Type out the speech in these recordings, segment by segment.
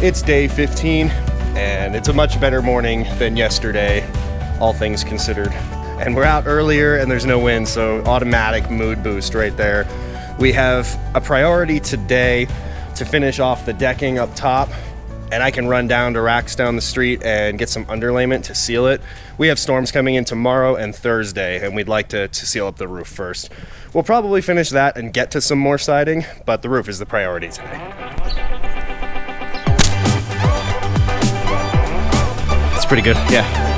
It's day 15, and it's a much better morning than yesterday, all things considered. And we're out earlier and there's no wind, so automatic mood boost right there. We have a priority today to finish off the decking up top, and I can run down to racks down the street and get some underlayment to seal it. We have storms coming in tomorrow and Thursday, and we'd like to seal up the roof first. We'll probably finish that and get to some more siding, but the roof is the priority today. It's pretty good, yeah.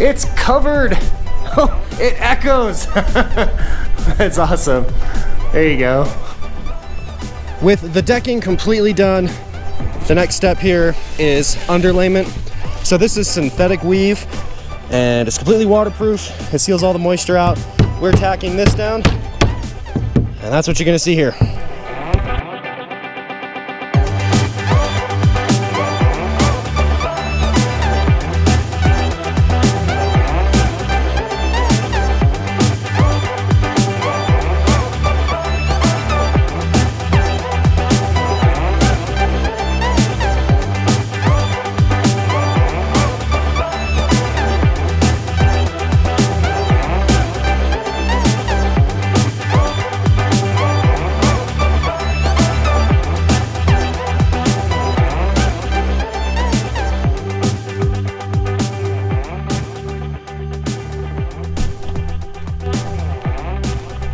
It's covered! Oh, it echoes! That's awesome. There you go. With the decking completely done, the next step here is underlayment. So this is synthetic weave, and it's completely waterproof. It seals all the moisture out. We're tacking this down, and that's what you're gonna see here.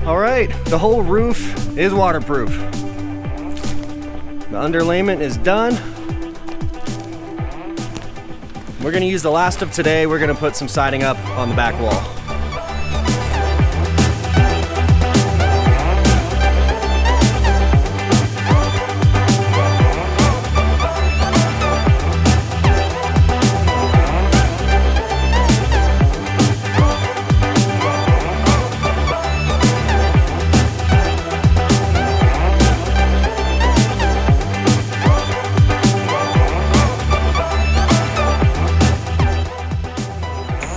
All right, the whole roof is waterproof. The underlayment is done. We're gonna use the last of today. We're gonna put some siding up on the back wall.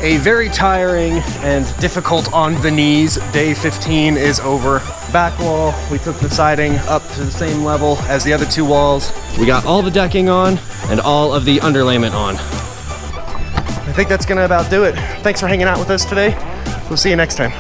A very tiring and difficult on the knees day 15 is over. Back wall, we took the siding up to the same level as the other two walls. We got all the decking on and all of the underlayment on. I think that's gonna about do it. Thanks for hanging out with us today. We'll see you next time.